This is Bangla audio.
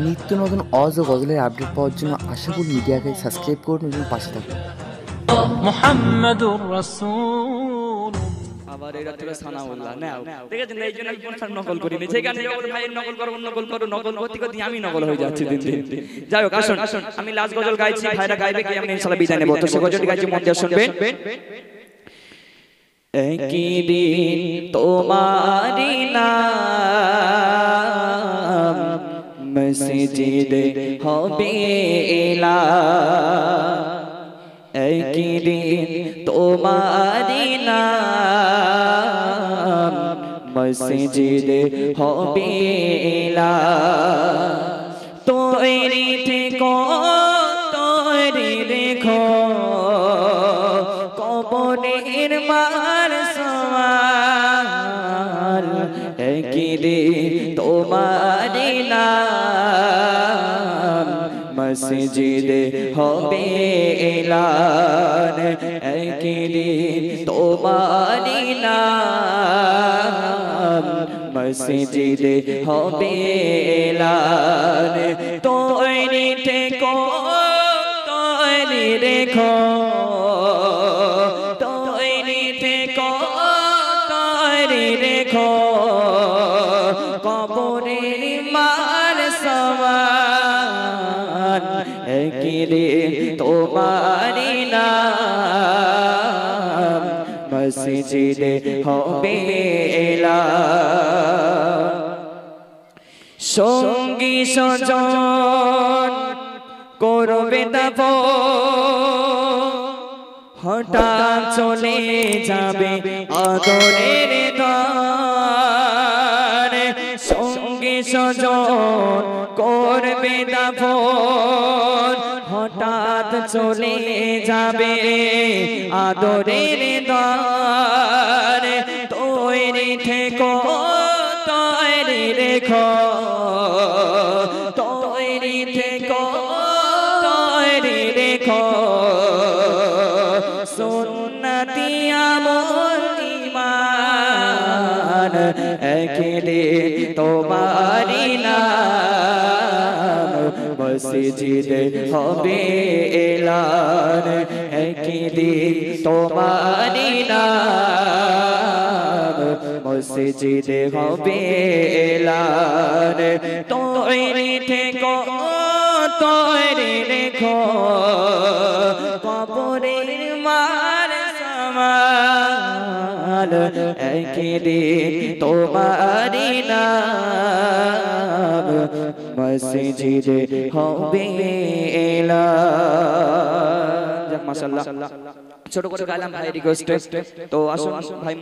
নিত্য নতুন অজ ও গজলের আপডেট পাওয়ার জন্য আশাপুর মিডিয়াকে সাবস্ক্রাইব করুন এবং পাশে থাকুন। মুহাম্মাদুর রাসূল। আবার এই রাত্রে সানাউল্লাহ নাও দেখেছেন, এই জন্য কোন খান নকল করিনি। যেখানে যখন ভাই নকল করব নকল করতে করতে আমি নকল হয়ে যাচ্ছি দিন দিন। যাই হোক, আসুন আমি লাস্ট গজল গাইছি, ভাইরা গাইবে কি আমি ইনশাআল্লাহ বিদায় নেব। তো সে গজলটি গাইছি, মন দিয়ে শুনবেন। একই দিন তোমারি নাম মসজিদে হবে এলান। একই দিন তোমারি নাম মসজিদে হবে এলান। তৈরি থেকো তৈরি রেখো কবরের মার সওয়াল। একই দিন তোমারি নাম মসজিদে হবে এলান। একই দিন তোমারি নাম মসজিদে হবে এলান। তৈরি থেকো তৈরি রেখো তৈরি থেকো তৈরি রেখো কবরের মার সওয়াল। একই দিন তোমারি নাম মসজিদে হবে এলান। সঙ্গী সজন করবে দাফন, হঠাৎ চলে যাবে আদরের দান। সঙ্গী সজন করবে দাফন, হঠাৎ চলে যাবে আদরের দান। তৈরি থেকো তৈরি রেখো তৈরি থেকো তৈরি রেখো সুন্নতি আমল ঈমান। একই দিন তোমারি নাম মসজিদে হবে এলান। একই দিন তোমারি নাম মসজিদে হবে এলান। তৈরি থেকো তৈরি রেখো কবরের মার সওয়াল। একই দিন তোমারি নাম মসজিদে হবে এলান। মাশাআল্লাহ, ছোট করে গাইলাম ভাই রিকোয়েস্ট। তো আসুন ভাই।